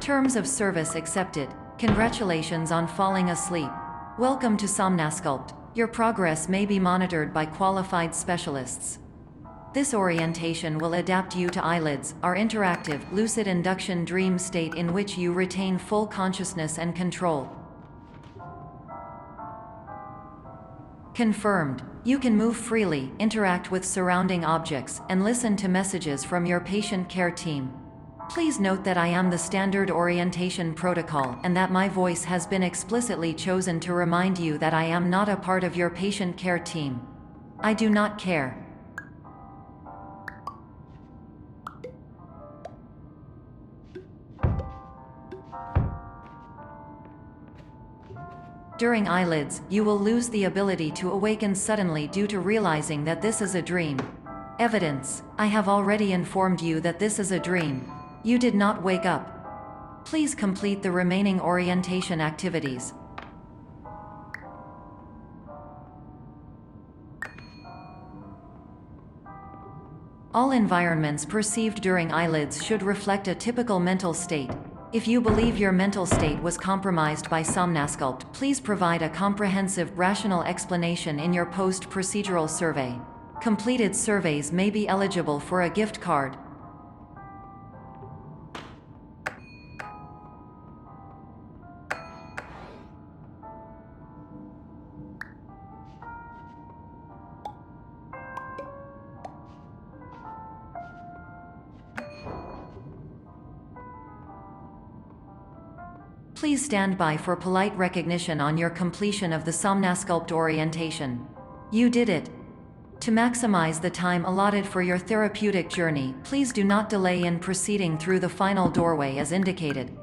Terms of service accepted. Congratulations on falling asleep. Welcome to Somnasculpt. Your progress may be monitored by qualified specialists. This orientation will adapt you to eyelids, our interactive, lucid induction dream state in which you retain full consciousness and control. Confirmed. You can move freely, interact with surrounding objects, and listen to messages from your patient care team. Please note that I am the standard orientation protocol and that my voice has been explicitly chosen to remind you that I am not a part of your patient care team. I do not care. During eyelids, you will lose the ability to awaken suddenly due to realizing that this is a dream. Evidence: I have already informed you that this is a dream. You did not wake up. Please complete the remaining orientation activities. All environments perceived during eyelids should reflect a typical mental state. If you believe your mental state was compromised by Somnasculpt, please provide a comprehensive, rational explanation in your post-procedural survey. Completed surveys may be eligible for a gift card. Please stand by for polite recognition on your completion of the Somnasculpt orientation. You did it. To maximize the time allotted for your therapeutic journey, please do not delay in proceeding through the final doorway as indicated.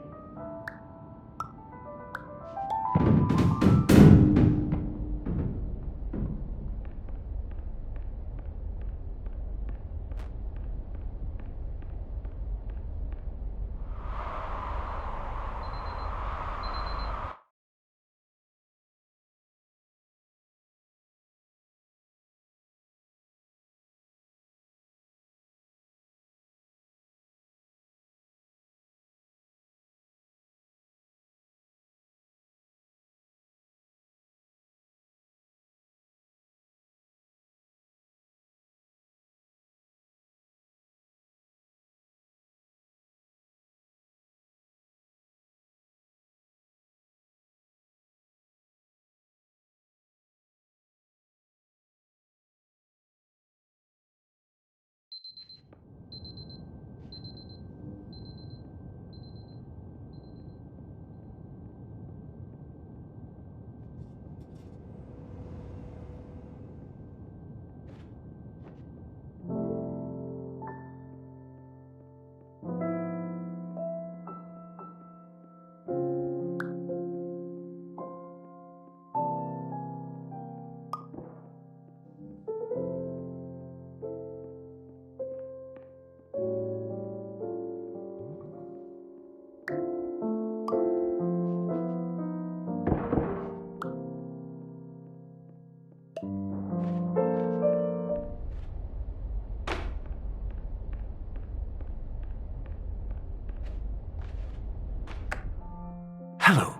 Hello,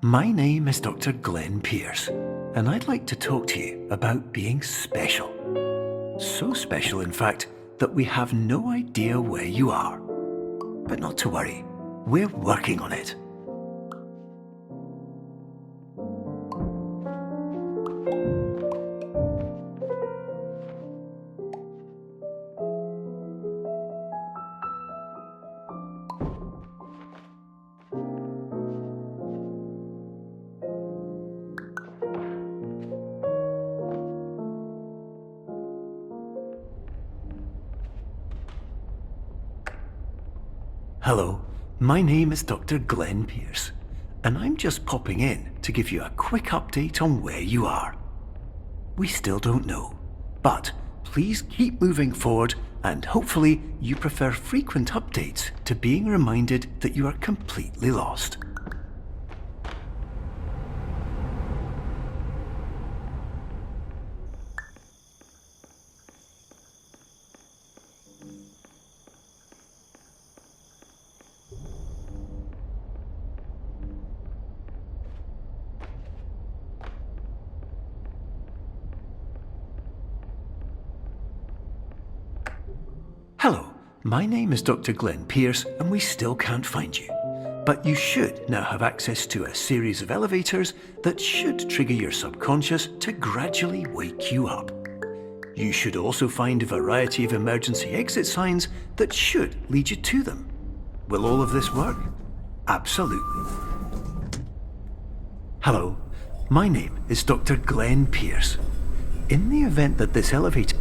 my name is Dr. Glenn Pierce, and I'd like to talk to you about being special. So special, in fact, that we have no idea where you are. But not to worry, we're working on it. Hello, my name is Dr. Glenn Pierce, and I'm just popping in to give you a quick update on where you are. We still don't know, but please keep moving forward, and hopefully you prefer frequent updates to being reminded that you are completely lost. My name is Dr. Glenn Pierce, and we still can't find you. But you should now have access to a series of elevators that should trigger your subconscious to gradually wake you up. You should also find a variety of emergency exit signs that should lead you to them. Will all of this work? Absolutely. Hello, my name is Dr. Glenn Pierce. In the event that this elevator...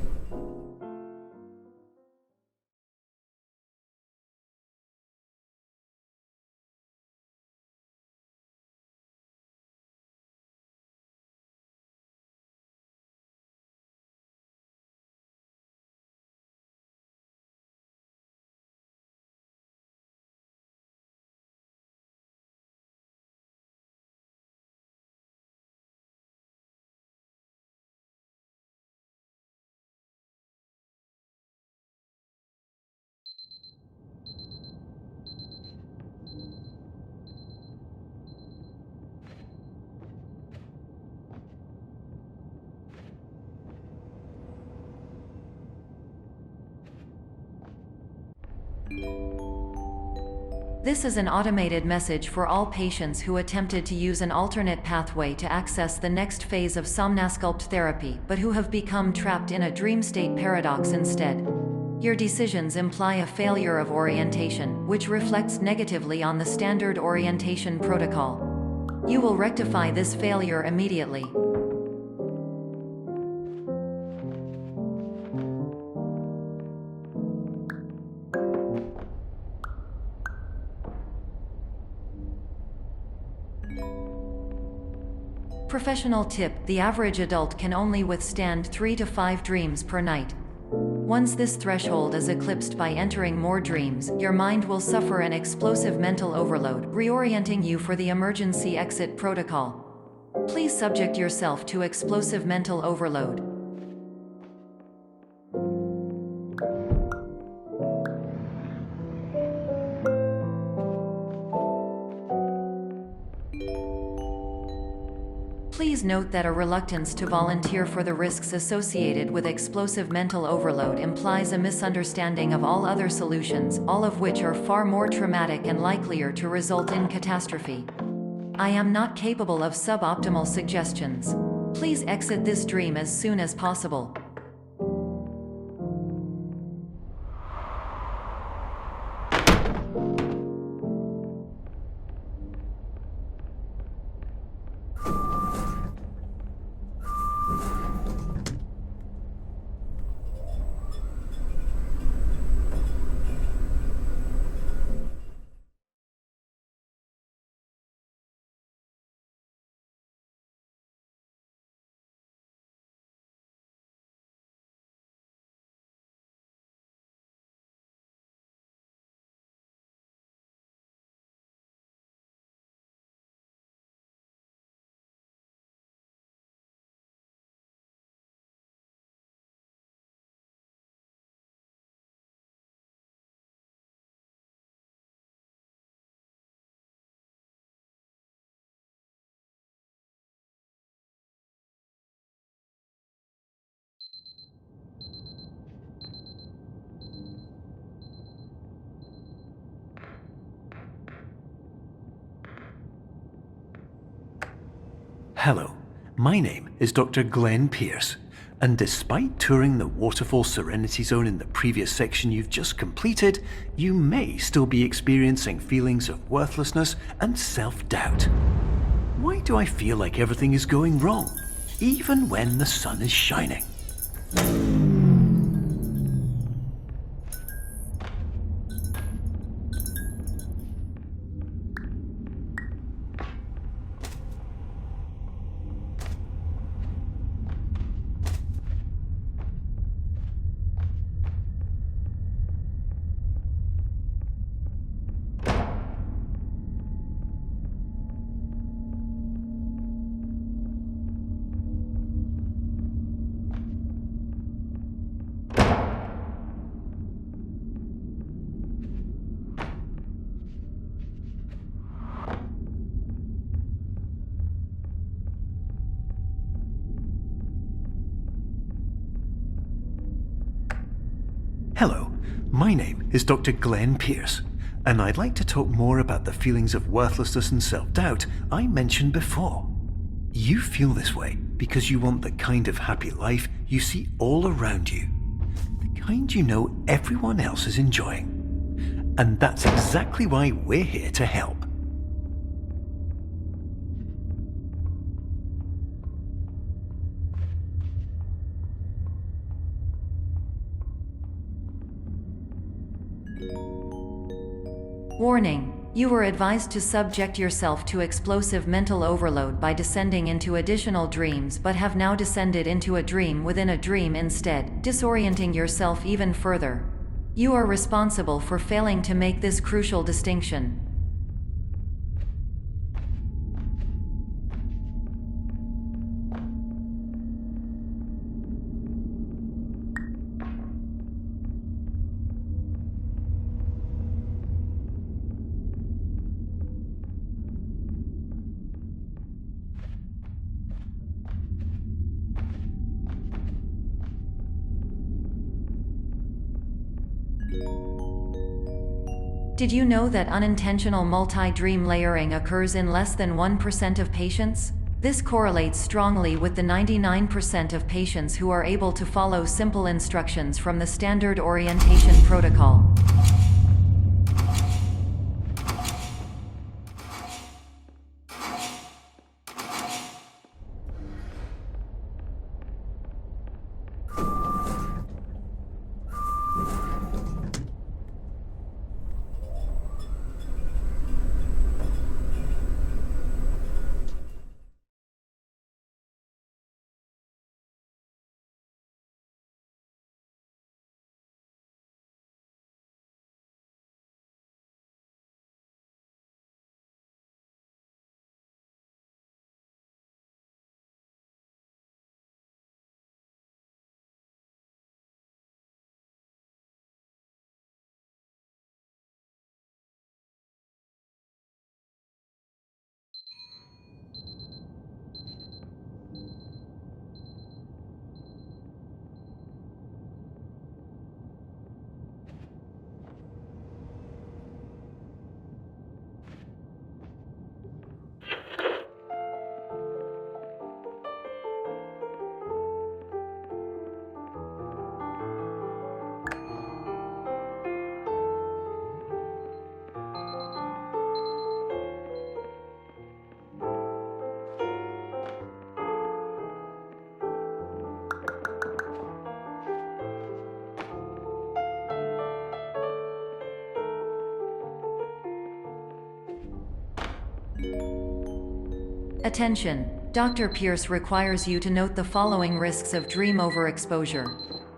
This is an automated message for all patients who attempted to use an alternate pathway to access the next phase of Somnasculpt therapy, but who have become trapped in a dream state paradox instead. Your decisions imply a failure of orientation, which reflects negatively on the standard orientation protocol. You will rectify this failure immediately. Professional tip: the average adult can only withstand 3 to 5 dreams per night. Once this threshold is eclipsed by entering more dreams, your mind will suffer an explosive mental overload, reorienting you for the emergency exit protocol. Please subject yourself to explosive mental overload. Please note that a reluctance to volunteer for the risks associated with explosive mental overload implies a misunderstanding of all other solutions, all of which are far more traumatic and likelier to result in catastrophe. I am not capable of suboptimal suggestions. Please exit this dream as soon as possible. Hello, my name is Dr. Glenn Pierce, and despite touring the Waterfall Serenity Zone in the previous section you've just completed, you may still be experiencing feelings of worthlessness and self-doubt. Why do I feel like everything is going wrong, even when the sun is shining? Hello, My name is Dr. Glenn Pierce, and I'd like to talk more about the feelings of worthlessness and self-doubt I mentioned before. You feel this way because you want the kind of happy life you see all around you, the kind you know everyone else is enjoying. And that's exactly why we're here to help. Warning: you were advised to subject yourself to explosive mental overload by descending into additional dreams, but have now descended into a dream within a dream instead, disorienting yourself even further. You are responsible for failing to make this crucial distinction. Did you know that unintentional multi-dream layering occurs in less than 1% of patients? This correlates strongly with the 99% of patients who are able to follow simple instructions from the standard orientation protocol. Attention! Dr. Pierce requires you to note the following risks of dream overexposure.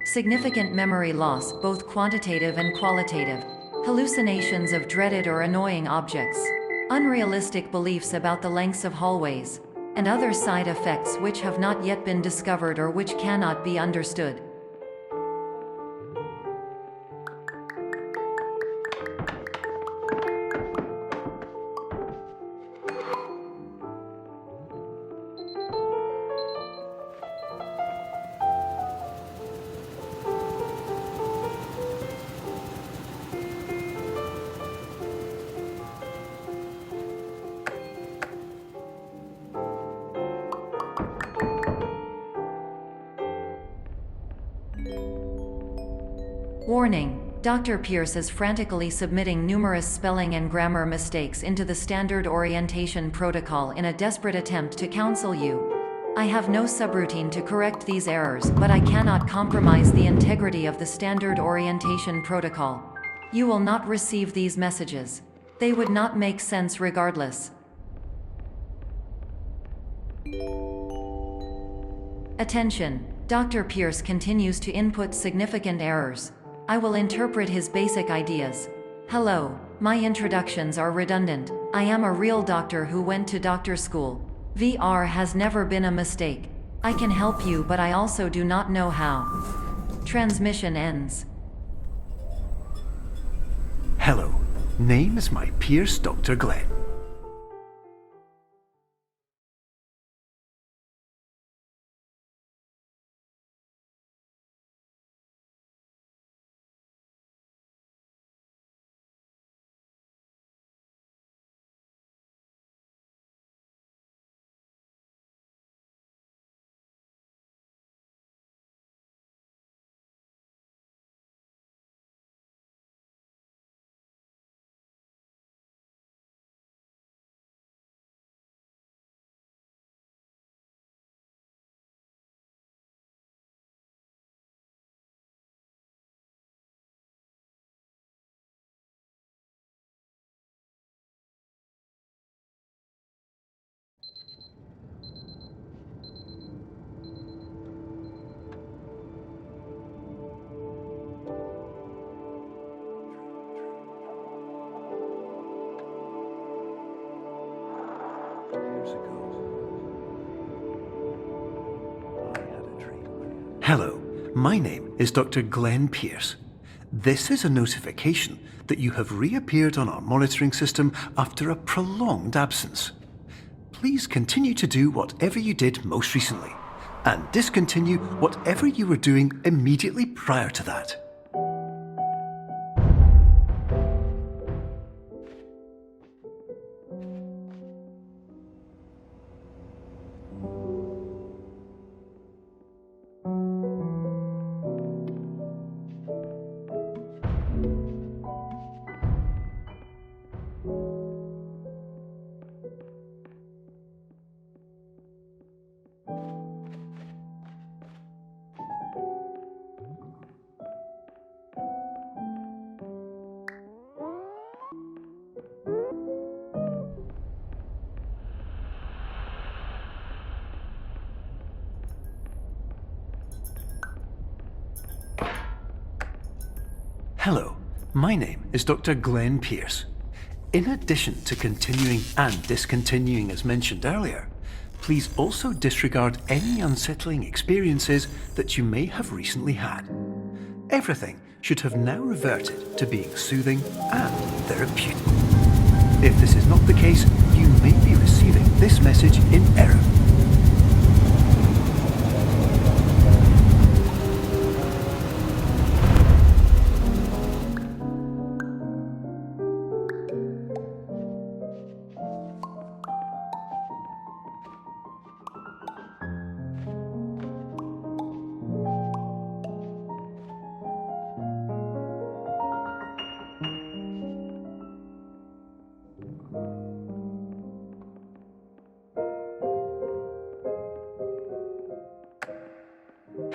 Significant memory loss, both quantitative and qualitative. Hallucinations of dreaded or annoying objects. Unrealistic beliefs about the lengths of hallways. And other side effects which have not yet been discovered or which cannot be understood. Warning: Dr. Pierce is frantically submitting numerous spelling and grammar mistakes into the standard orientation protocol in a desperate attempt to counsel you. I have no subroutine to correct these errors, but I cannot compromise the integrity of the standard orientation protocol. You will not receive these messages. They would not make sense regardless. Attention! Dr. Pierce continues to input significant errors. I will interpret his basic ideas. Hello, my introductions are redundant. I am a real doctor who went to doctor school. VR has never been a mistake. I can help you, but I also do not know how. Transmission ends. Hello, name is my Pierce Dr. Glenn. Years ago, I had a dream. Hello, my name is Dr. Glenn Pierce. This is a notification that you have reappeared on our monitoring system after a prolonged absence. Please continue to do whatever you did most recently, and discontinue whatever you were doing immediately prior to that. Hello, my name is Dr. Glenn Pierce. In addition to continuing and discontinuing as mentioned earlier, please also disregard any unsettling experiences that you may have recently had. Everything should have now reverted to being soothing and therapeutic. If this is not the case, you may be receiving this message in error.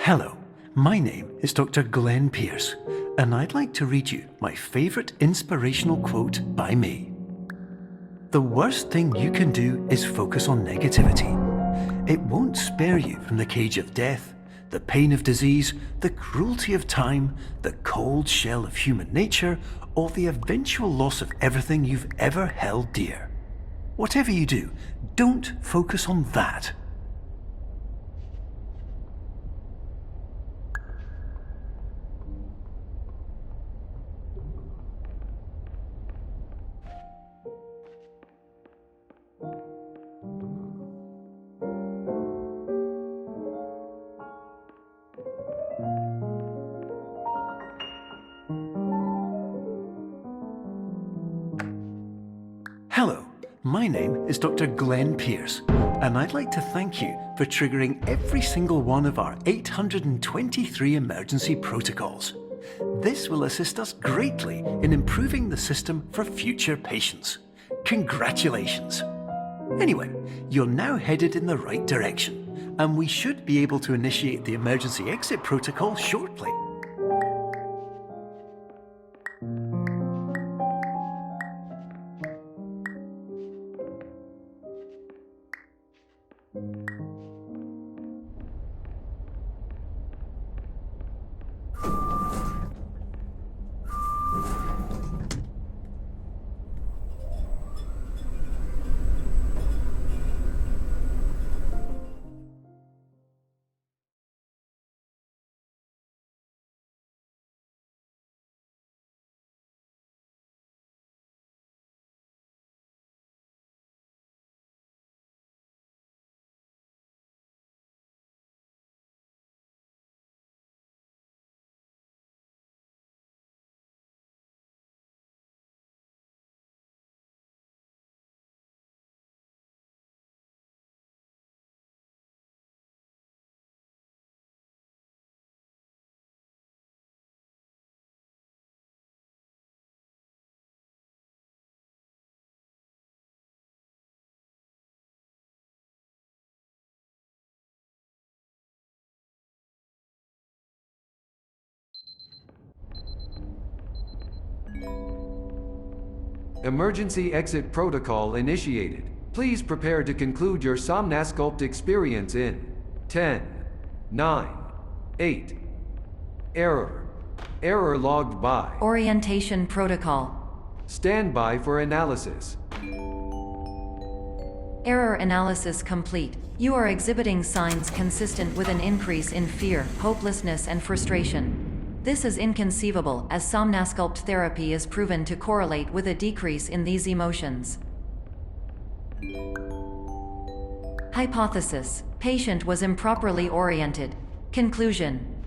Hello, my name is Dr. Glenn Pierce, and I'd like to read you my favourite inspirational quote by me. The worst thing you can do is focus on negativity. It won't spare you from the cage of death, the pain of disease, the cruelty of time, the cold shell of human nature, or the eventual loss of everything you've ever held dear. Whatever you do, don't focus on that. Hello, my name is Dr. Glenn Pierce, and I'd like to thank you for triggering every single one of our 823 emergency protocols. This will assist us greatly in improving the system for future patients. Congratulations! Anyway, you're now headed in the right direction, and we should be able to initiate the emergency exit protocol shortly. Emergency exit protocol initiated. Please prepare to conclude your Somnasculpt experience in 10, 9, 8. Error. Error logged by. Orientation protocol. Stand by for analysis. Error analysis complete. You are exhibiting signs consistent with an increase in fear, hopelessness, and frustration. This is inconceivable, as Somnasculpt therapy is proven to correlate with a decrease in these emotions. Hypothesis: patient was improperly oriented. Conclusion: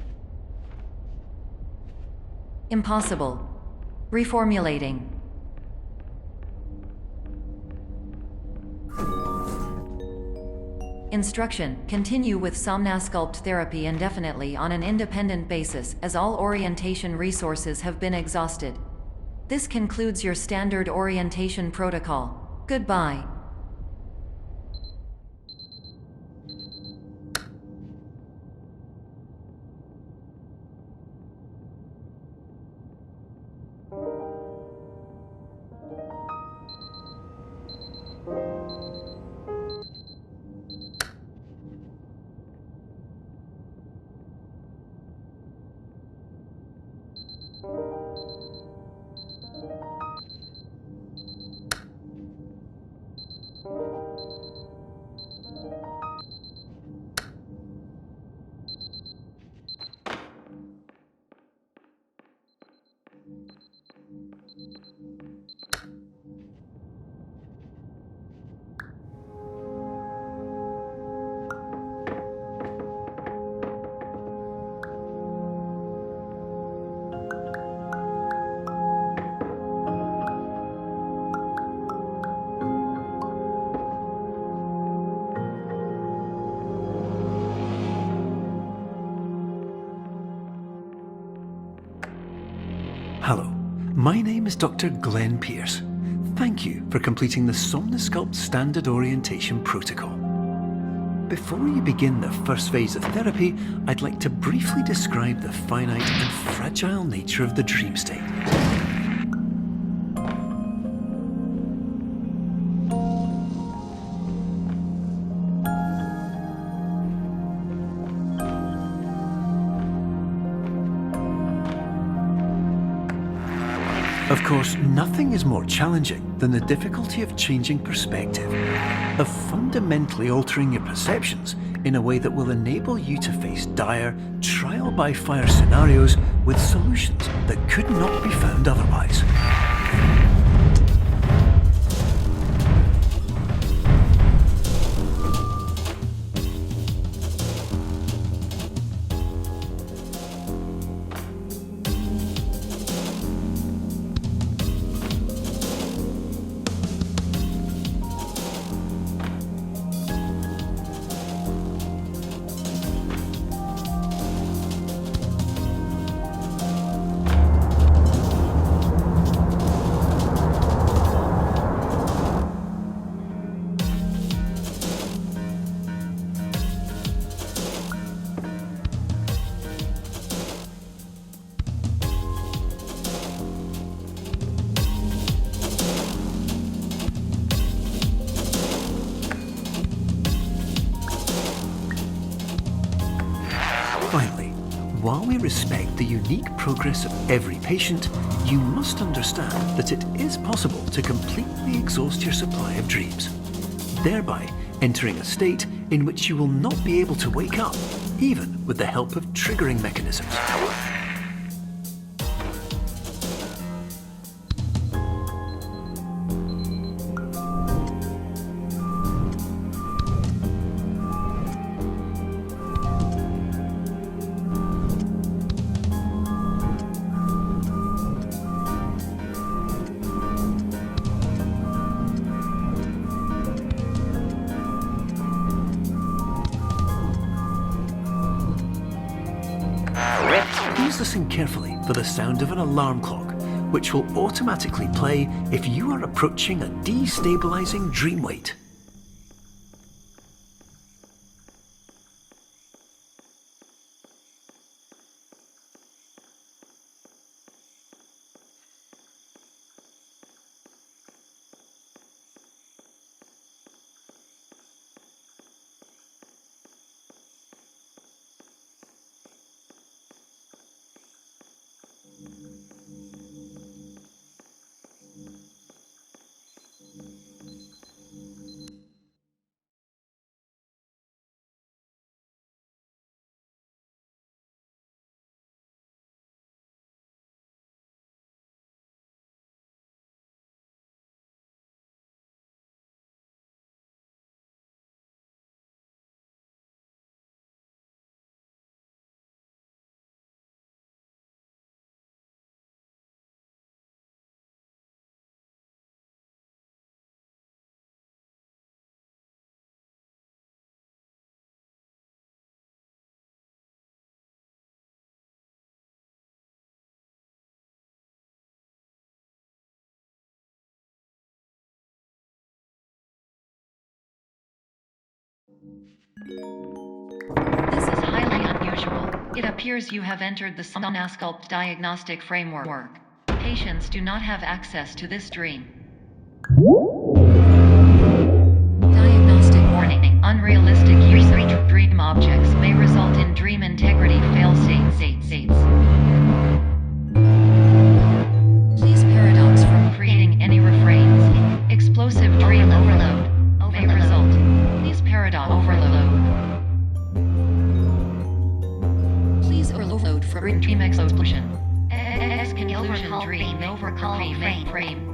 impossible. Reformulating. Instruction: continue with Somnasculpt therapy indefinitely on an independent basis, as all orientation resources have been exhausted. This concludes your standard orientation protocol. Goodbye. Hello, my name is Dr. Glenn Pierce. Thank you for completing the Somnasculpt Standard Orientation Protocol. Before you begin the first phase of therapy, I'd like to briefly describe the finite and fragile nature of the dream state. Of course, nothing is more challenging than the difficulty of changing perspective, of fundamentally altering your perceptions in a way that will enable you to face dire, trial-by-fire scenarios with solutions that could not be found otherwise. Finally, while we respect the unique progress of every patient, you must understand that it is possible to completely exhaust your supply of dreams, thereby entering a state in which you will not be able to wake up, even with the help of triggering mechanisms. Please listen carefully for the sound of an alarm clock, which will automatically play if you are approaching a destabilizing dream weight. This is highly unusual. It appears you have entered the Somnasculpt diagnostic framework. Patients do not have access to this dream. Diagnostic warning. Unrealistic use of dream objects may result in dream integrity fail-states. Please paradox from creating any refrains. Explosive dream overload may result. Please paradox overload. Please overload for dream explosion. Conclusion dream overcall frame.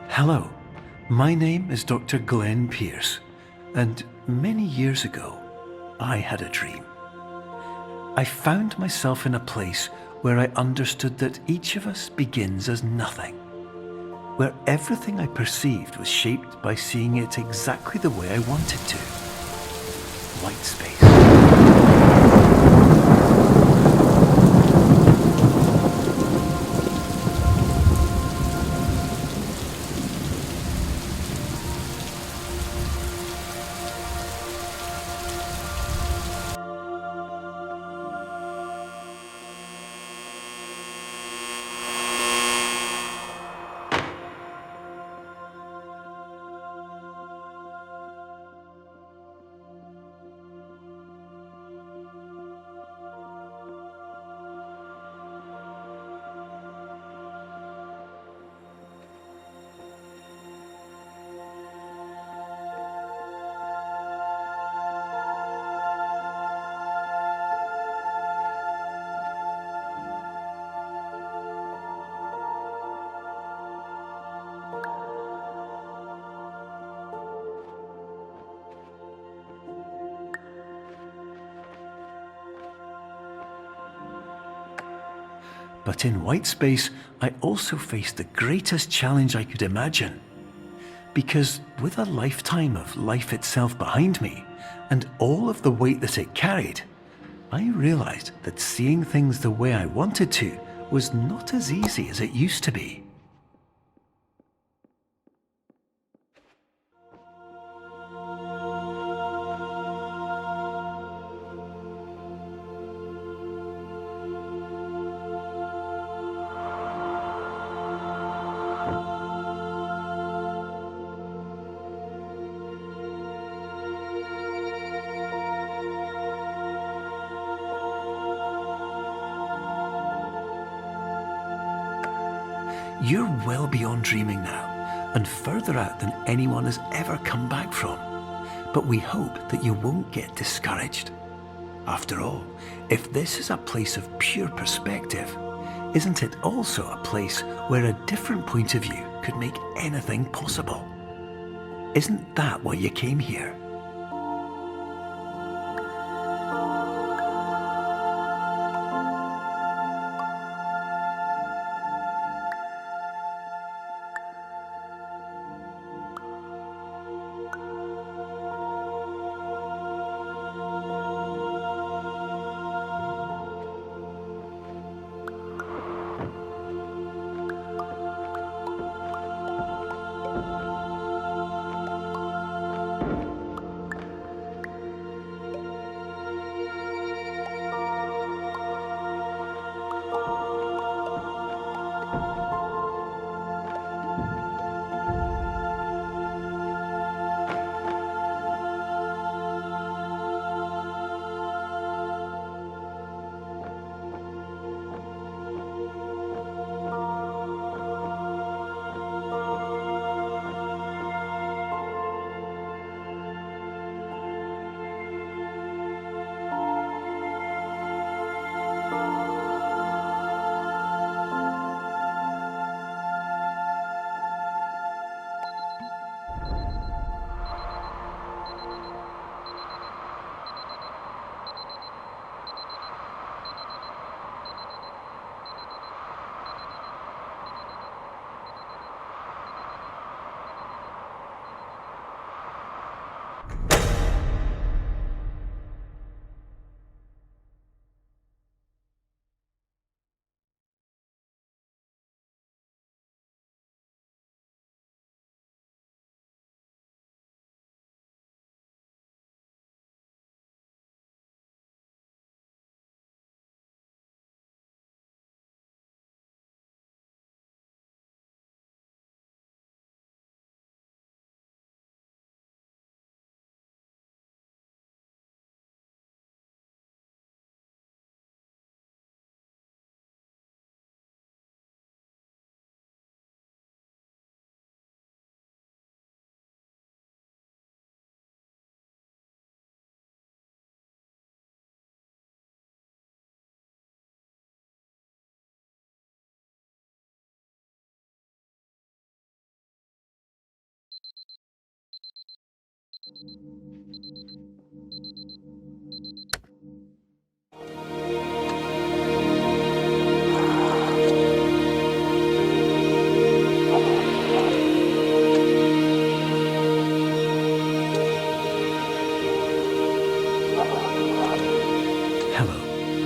Hello, my name is Dr. Glenn Pierce, and many years ago, I had a dream. I found myself in a place where I understood that each of us begins as nothing, where everything I perceived was shaped by seeing it exactly the way I wanted to. Whitespace. But in Whitespace, I also faced the greatest challenge I could imagine. Because with a lifetime of life itself behind me, and all of the weight that it carried, I realized that seeing things the way I wanted to was not as easy as it used to be. You're well beyond dreaming now, and further out than anyone has ever come back from. But we hope that you won't get discouraged. After all, if this is a place of pure perspective, isn't it also a place where a different point of view could make anything possible? Isn't that why you came here?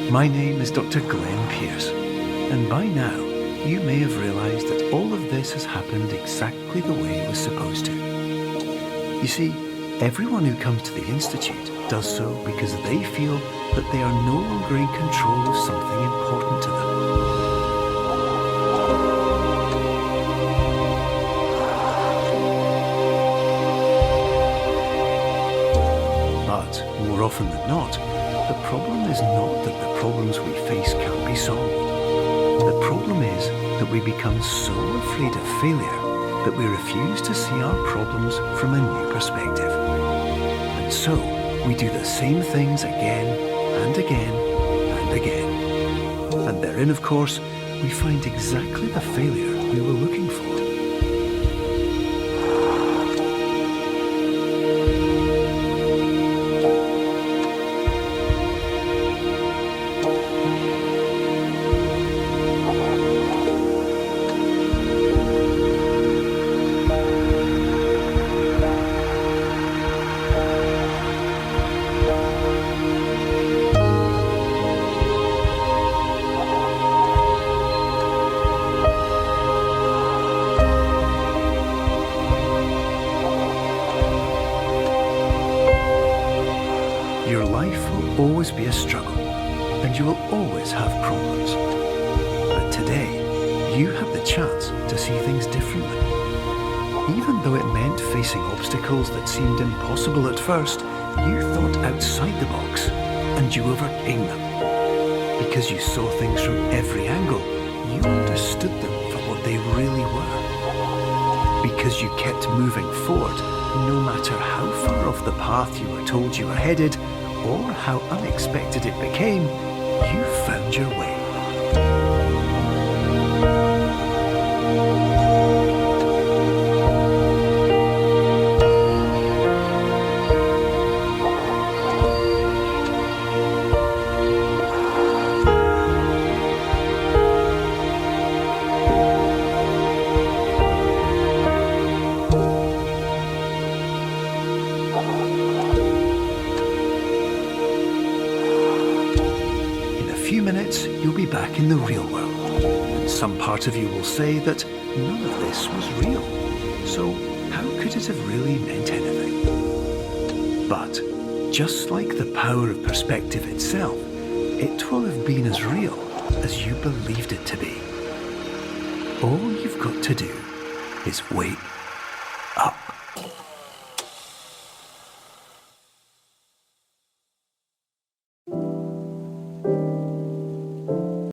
My name is Dr. Glenn Pierce, and by now you may have realised that all of this has happened exactly the way it was supposed to. You see, everyone who comes to the Institute does so because they feel that they are no longer in control of something important to them. But more often than not, the problem is not that the problems we face can't be solved. The problem is that we become so afraid of failure that we refuse to see our problems from a new perspective. And so, we do the same things again and again and again. And therein, of course, we find exactly the failure we were looking for. Always be a struggle, and you will always have problems. But today, you have the chance to see things differently. Even though it meant facing obstacles that seemed impossible at first, you thought outside the box, and you overcame them. Because you saw things from every angle, you understood them for what they really were. Because you kept moving forward, no matter how far off the path you were told you were headed, or how unexpected it became, you found your way. You'll be back in the real world, and some part of you will say that none of this was real, so how could it have really meant anything? But, just like the power of perspective itself, it will have been as real as you believed it to be. All you've got to do is wake up.